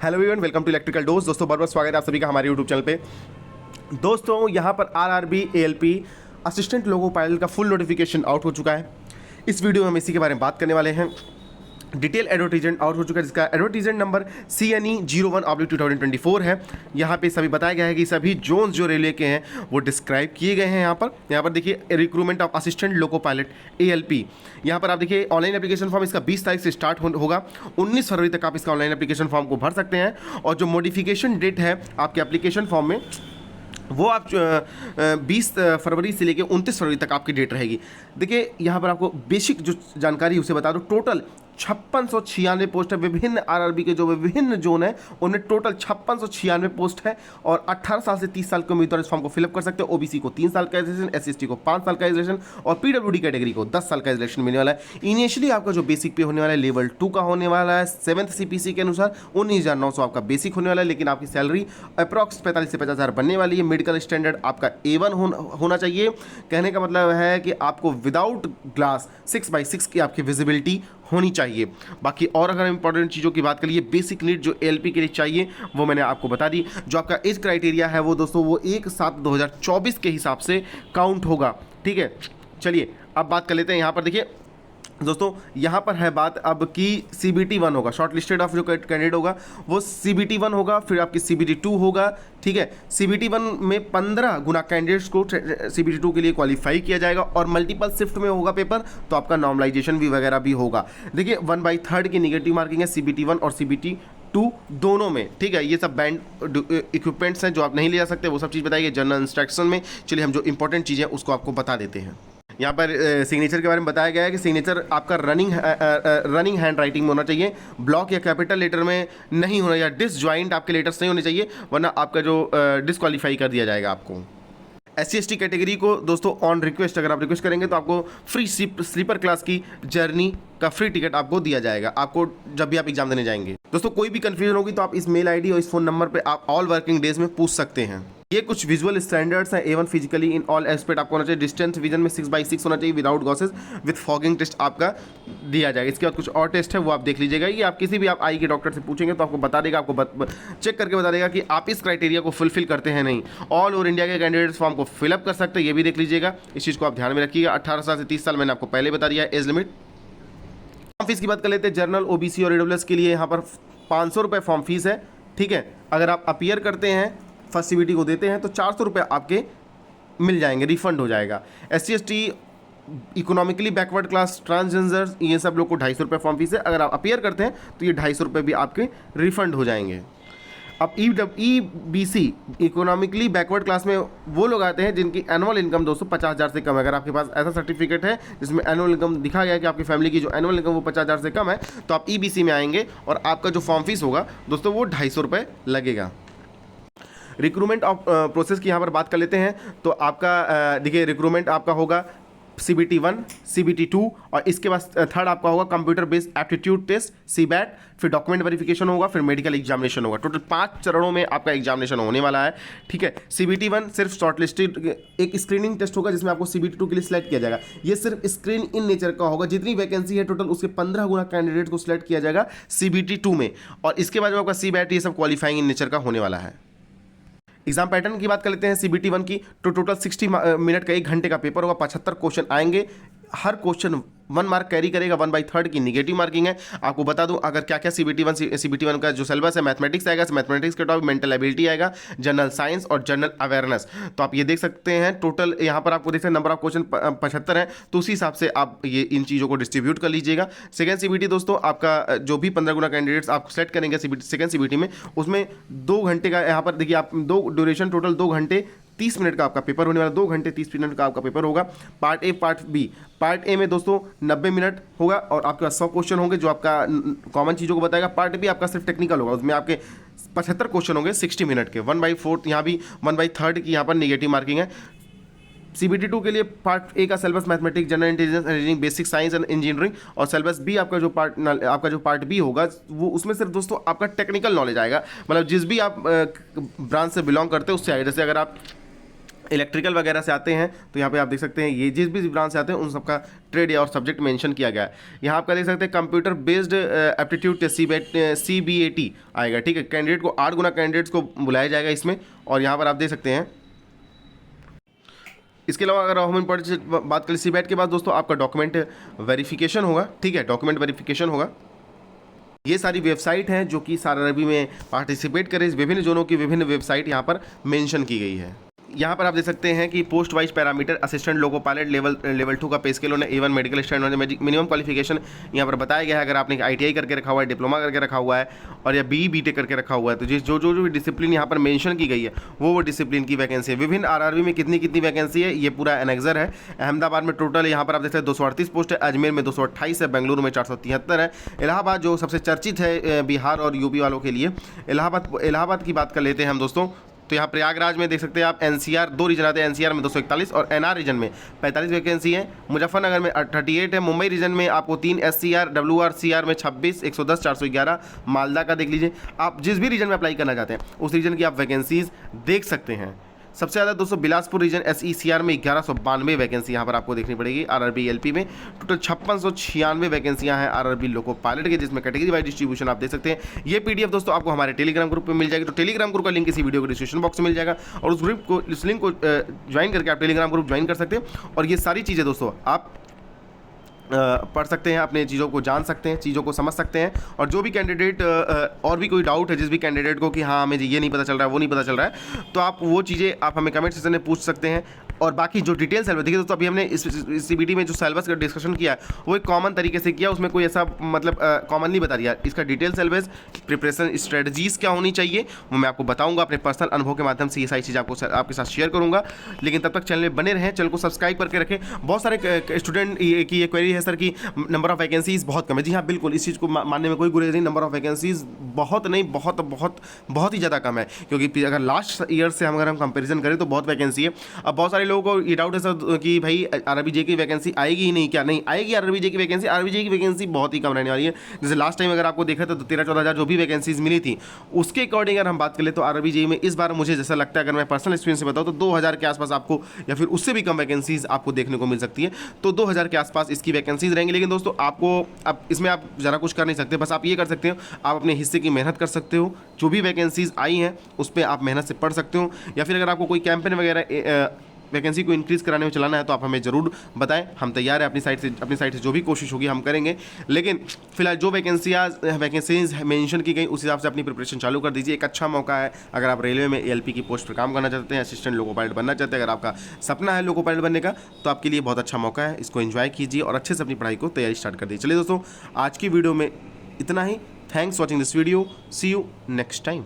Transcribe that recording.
Hello everyone, welcome to electrical dose. दोस्तों बहुत बहुत स्वागत है आप सभी का हमारे यूट्यूब चैनल पे। दोस्तों यहाँ पर RRB ALP assistant loco pilot का फुल नोटिफिकेशन आउट हो चुका है। इस वीडियो में हम इसी के बारे में बात करने वाले हैं। डिटेल एडवर्टीजमेंट आउट हो चुका है जिसका एडवर्टीजमेंट नंबर CNE 01/2024 है। यहाँ पे सभी बताया गया है कि सभी जोन्स जो रेलवे के हैं वो डिस्क्राइब किए गए हैं। यहाँ पर देखिए recruitment of assistant loco pilot ALP। यहाँ पर आप देखिए ऑनलाइन एप्लीकेशन फॉर्म इसका 20 तारीख से स्टार्ट होगा। 19 फरवरी तक आप इसका ऑनलाइन एप्लीकेशन फॉर्म को भर सकते हैं। और जो मॉडिफिकेशन डेट है आपके एप्लीकेशन फॉर्म में वो आप 20 फरवरी से लेकर 29 फरवरी तक आपकी डेट रहेगी। देखिए यहाँ पर आपको बेसिक जो जानकारी उसे बता दो। टोटल 5696 पोस्ट है। विभिन्न आरआरबी के जो विभिन्न जोन है उनमें टोटल 5696 पोस्ट है। और 18 साल से 30 साल के उम्मीदवार इस फॉर्म को फिलअप कर सकते हैं। ओबीसी को 3 साल का रिजर्वेशन, SC/ST को 5 साल का रिजर्वेशन और PWD कैटेगरी को 10 साल का रिजर्वेशन मिलने वाला है। इनिशियली आपका जो बेसिक पे होने वाला है लेवल 2 का होने वाला है। 7th CPC के अनुसार 19,900 आपका बेसिक होने वाला है। लेकिन आपकी सैलरी अप्रॉक्स 45 से 50,000 बनने वाली है। मेडिकल स्टैंडर्ड आपका A1 होना चाहिए। कहने का मतलब है कि आपको विदाउट ग्लास 6x6 की आपकी विजिबिलिटी होनी चाहिए। बाकी और अगर इंपॉर्टेंट चीज़ों की बात करिए, बेसिक नीड जो ALP के लिए चाहिए वो मैंने आपको बता दी। जो आपका एज क्राइटेरिया है वो दोस्तों वो 1/7/2024 के हिसाब से काउंट होगा। ठीक है, चलिए अब बात कर लेते हैं। यहाँ पर देखिए दोस्तों, यहाँ पर है बात अब की CBT 1 होगा। शॉर्ट लिस्टेड ऑफ जो कैंडिडेट होगा वो CBT 1 होगा, फिर आपकी CBT 2 होगा। ठीक है, CBT 1 में 15 गुना कैंडिडेट्स को CBT 2 के लिए क्वालिफाई किया जाएगा और मल्टीपल शिफ्ट में होगा पेपर, तो आपका नॉर्मलाइजेशन भी वगैरह भी होगा। देखिए 1/3 की निगेटिव मार्किंग है CBT 1 और CBT 2 दोनों में। ठीक है, ये सब बैंड इक्विपमेंट्स हैं जो आप नहीं ले जा सकते, वो सब चीज़ बताइए जनरल इंस्ट्रक्शन में। चलिए हम जो इंपॉर्टेंट चीज़ें उसको आपको बता देते हैं। यहाँ पर सिग्नेचर के बारे में बताया गया है कि सिग्नेचर आपका रनिंग हैंड राइटिंग में होना चाहिए। ब्लॉक या कैपिटल लेटर में नहीं होना, या डिसजॉइंट आपके लेटर्स नहीं होने चाहिए, वरना आपका जो डिस्क्वालीफाई कर दिया जाएगा आपको। SC/ST कैटेगरी को दोस्तों ऑन रिक्वेस्ट अगर आप रिक्वेस्ट करेंगे तो आपको फ्री स्लीपर क्लास की जर्नी का फ्री टिकट आपको दिया जाएगा, आपको जब भी आप एग्जाम देने जाएंगे। दोस्तों कोई भी कंफ्यूजन होगी तो आप इस मेल ID और इस फोन नंबर पे आप ऑल वर्किंग डेज में पूछ सकते हैं। ये कुछ विजुअल स्टैंडर्ड्स हैं। A1 physically in all aspect आपको होना चाहिए। डिस्टेंस विजन में 6x6 होना चाहिए without glasses, with fogging test आपका दिया जाएगा। इसके बाद कुछ और टेस्ट है वो आप देख लीजिएगा। ये आप किसी भी आप आई के डॉक्टर से पूछेंगे तो आपको बता देगा, आपको चेक करके बता देगा कि आप इस क्राइटेरिया को फुलफिल करते हैं नहीं। ऑल ओवर इंडिया के कैंडिडेट्स फॉर्म को फिलअप कर सकते हैं, ये भी देख लीजिएगा। इस चीज़ को आप ध्यान में रखिएगा। 18 साल से 30 साल मैंने आपको पहले बता दिया है एज लिमिट। फॉर्म फीस की बात कर लेते हैं। जनरल, OBC और AWS के लिए यहाँ पर 500 रुपये फॉर्म फीस है। ठीक है, अगर आप अपीयर करते हैं फर्स्ट CBT को देते हैं तो 400 रुपये आपके मिल जाएंगे, रिफंड हो जाएगा। SC/ST, economically backward class, transgenders, ये सब लोग को 250 रुपये फॉर्म फीस है। अगर आप अपीयर करते हैं तो ये 250 रुपये भी आपके रिफंड हो जाएंगे। अब EBC, इकोनॉमिकली बैकवर्ड क्लास में वो लोग आते हैं जिनकी एनुअल इनकम दोस्तों 50,000 से कम है। अगर आपके पास ऐसा सर्टिफिकेट है जिसमें एनुअल इनकम दिखा गया है कि आपकी फैमिली की जो एनुअल इनकम वो 50,000 से कम है, तो आप EBC में आएंगे और आपका जो फॉर्म फीस होगा दोस्तों वो 250 रुपये लगेगा। रिक्रूटमेंट ऑफ प्रोसेस की यहाँ पर बात कर लेते हैं। तो आपका देखिए रिक्रूटमेंट आपका होगा CBT 1, CBT 2 और इसके बाद थर्ड आपका होगा computer based aptitude test CBAT, फिर डॉक्यूमेंट वेरिफिकेशन होगा, फिर मेडिकल एग्जामिनेशन होगा। टोटल 5 चरणों में आपका एग्जामिनेशन होने वाला है। ठीक है, CBT 1 सिर्फ शॉर्टलिस्टेड एक स्क्रीनिंग टेस्ट होगा जिसमें आपको CBT 2 के लिए सिलेक्ट किया जाएगा। ये सिर्फ स्क्रीन इन नेचर का होगा। जितनी वैकेंसी है टोटल उसके 15 गुना कैंडिडेट को सिलेक्ट किया जाएगा CBT 2 में, और इसके बाद जो आपका CBAT ये सब क्वालिफाइंग इन नेचर का होने वाला है। एग्जाम पैटर्न की बात कर लेते हैं CBT 1 की। तो टोटल 60 मिनट का 1 घंटे का पेपर होगा। 75 क्वेश्चन आएंगे। हर क्वेश्चन 1 मार्क कैरी करेगा। 1/3 की निगेटिव मार्किंग है। आपको बता दूं अगर क्या क्या CBT 1 का जो सिलेबस है, मैथमेटिक्स आएगा, मैथमेटिक्स के टॉपिक मेंटल एबिलिटी आएगा, जनरल साइंस और जनरल अवेयरनेस। तो आप ये देख सकते हैं टोटल यहाँ पर आपको देख सकते हैं नंबर ऑफ क्वेश्चन 75 है, तो उसी हिसाब से आप ये इन चीज़ों को डिस्ट्रीब्यूट कर लीजिएगा। सेकेंड CBT दोस्तों आपका जो भी 15 गुना कैंडिडेट्स आप सेलेक्ट करेंगे सेकेंड CBT में, उसमें 2 घंटे का यहाँ पर देखिए आप ड्यूरेशन टोटल 2 घंटे 30 मिनट का आपका पेपर होने वाला। 2 घंटे 30 मिनट का आपका पेपर होगा। Part A, part B। Part A में दोस्तों 90 मिनट होगा और आपके पास 100 क्वेश्चन होंगे जो आपका कॉमन चीज़ों को बताएगा। पार्ट B आपका सिर्फ टेक्निकल होगा, उसमें आपके 75 क्वेश्चन होंगे 60 मिनट के। 1/4 यहाँ भी 1/3 की यहाँ पर निगेटिव मार्किंग है। CBT 2 के लिए पार्ट A का syllabus mathematics, general intelligence, engineering, basic science and engineering, और सिलेबस B आपका जो पार्ट B होगा वो उसमें सिर्फ दोस्तों आपका टेक्निकल नॉलेज आएगा। मतलब जिस भी आप ब्रांच से बिलोंग करते हैं उससे आएगा। जैसे अगर आप इलेक्ट्रिकल वगैरह से आते हैं तो यहाँ पे आप देख सकते हैं ये जिस भी ब्रांच से आते हैं उन सबका ट्रेड और सब्जेक्ट मेंशन किया गया है। यहाँ आपका देख सकते हैं computer based aptitude test CBAT आएगा, ठीक है। कैंडिडेट को 8 गुना कैंडिडेट्स को बुलाया जाएगा इसमें, और यहाँ पर आप देख सकते हैं। इसके अलावा अगर हम इम्पोर्टेंट बात करें CBAT के बाद दोस्तों आपका डॉक्यूमेंट वेरिफिकेशन होगा, ठीक है, डॉक्यूमेंट वेरिफिकेशन होगा। ये सारी वेबसाइट हैं जो कि SRRB में पार्टिसिपेट करें, इस विभिन्न जोनों की विभिन्न वेबसाइट यहाँ पर मेंशन की गई है। यहाँ पर आप देख सकते हैं कि post wise parameter assistant loco pilot level 2 का पे स्केल होना, A1 medical standard minimum qualification यहाँ पर बताया गया है। अगर आपने ITI करके रखा हुआ है, डिप्लोमा करके रखा हुआ है और या BTech करके रखा हुआ है, तो जो जो भी डिसिप्लिन यहाँ पर मेंशन की गई है वो डिसिप्लिन की वैकेंसी है। विभिन्न RRB में कितनी कितनी वैकेंसी है ये पूरा एनेक्सर है। अहमदाबाद में टोटल यहाँ पर आप देखते हैं 238 पोस्ट है, अजमेर में 228 है, बेंगलुरु में 473 है। इलाहाबाद जो सबसे चर्चित है बिहार और यूपी वालों के लिए, इलाहाबाद की बात कर लेते हैं हम दोस्तों। तो यहाँ प्रयागराज में देख सकते हैं आप NCR 2 रीजन आते हैं, NCR में 241 और NR रीजन में 45 वैकेंसी है। मुजफ्फरनगर में 38 है। मुंबई रीजन में आपको 3 SCR, WRCR में 26, 110, 411। मालदा का देख लीजिए, आप जिस भी रीजन में अप्लाई करना चाहते हैं उस रीजन की आप वैकेंसीज देख सकते हैं। सबसे ज़्यादा दोस्तों बिलासपुर रीजन SECR में 1192 वैकेंसी यहाँ पर आपको देखनी पड़ेगी। RRB LP में टोटल 5696 वैकेंसियाँ हैं RRB लोको पायलट के, जिसमें कैटेगरी वाइज डिस्ट्रीब्यूशन आप देख सकते हैं। ये PDF दोस्तों आपको हमारे टेलीग्राम ग्रुप पे मिल जाएगी। तो टेलीग्राम ग्रुप का लिंक इसी वीडियो के डिस्क्रिप्शन बॉक्स में मिल जाएगा, और उस ग्रुप को, इस लिंक को ज्वाइन करके आप टेलीग्राम ग्रुप ज्वाइन कर सकते हैं। और ये सारी चीज़ें दोस्तों आप पढ़ सकते हैं, अपने चीज़ों को जान सकते हैं, चीज़ों को समझ सकते हैं। और जो भी कैंडिडेट और भी कोई डाउट है जिस भी कैंडिडेट को कि हाँ हमें ये नहीं पता चल रहा है, वो नहीं पता चल रहा है, तो आप वो चीज़ें आप हमें कमेंट सेक्शन में पूछ सकते हैं। और बाकी जो डिटेल सिलेबस देखिए दोस्तों, अभी हमने इस CBT में जो सिलेबस का डिस्कशन किया है वो एक कॉमन तरीके से किया, उसमें कोई ऐसा मतलब कॉमन नहीं बता दिया। इसका डिटेल सिलेबस, प्रिपरेशन स्ट्रेटजीज क्या होनी चाहिए वो मैं आपको बताऊंगा, अपने पर्सनल अनुभव के माध्यम से ये सारी चीज़ आपके साथ शेयर करूंगा। लेकिन तब तक चैनल में बने रहें, चैनल को सब्सक्राइब करके रखें। बहुत सारे स्टूडेंट की ये क्वेरी है सर कि नंबर ऑफ वैकेंसीज बहुत कम है। जी हाँ बिल्कुल, इस चीज़ को मानने में कोई गुरेज नहीं। नंबर ऑफ वैकेंसीज बहुत नहीं, बहुत ही ज़्यादा कम है, क्योंकि अगर लास्ट ईयर से अगर हम कंपेरिजन करें तो बहुत वैकेंसी है। अब बहुत सारे लोगों को ये डाउट है कि भाई RRBJ की वैकेंसी आएगी ही नहीं, क्या नहीं आएगी RRBJ की वैकेंसी? RRBJ की वैकेंसी बहुत ही कम रहने वाली है। जैसे लास्ट टाइम अगर आपको देखा तो 13-14 हज़ार जो भी वैकेंसीज मिली थी उसके अकॉर्डिंग अगर हम बात करें तो RRBJ में इस बार मुझे जैसा लगता है, अगर मैं पर्सनल एक्सपीरियंस से बताऊँ तो 2000 के आसपास आपको या फिर उससे भी कम वैकेंसीज आपको देखने को मिल सकती है। तो 2000 के आसपास इसकी वैकेंसीज रहेंगी। लेकिन दोस्तों आपको अब इसमें आप ज़रा कुछ कर नहीं सकते, बस आप ये कर सकते हो, आप अपने हिस्से की मेहनत कर सकते हो। जो भी वैकेंसीज आई हैं उस पर आप मेहनत से पढ़ सकते हो, या फिर अगर आपको कोई कैंपेन वगैरह वैकेंसी को इंक्रीज़ कराने में चलाना है तो आप हमें ज़रूर बताएं, हम तैयार हैं। अपनी साइड से जो भी कोशिश होगी हम करेंगे। लेकिन फिलहाल जो वैकेंसीज मेंशन की गई उस हिसाब से अपनी प्रिपरेशन चालू कर दीजिए। एक अच्छा मौका है अगर आप रेलवे में ALP की पोस्ट पर काम करना चाहते हैं, असिस्टेंट लोको पायलट बनना चाहते हैं, अगर आपका सपना है लोको पायलट बनने का, तो आपके लिए बहुत अच्छा मौका है। इसको एंजॉय कीजिए और अच्छे से अपनी पढ़ाई को तैयारी स्टार्ट कर दीजिए। चलिए दोस्तों, आज की वीडियो में इतना ही। Thanks watching this video, see you next time.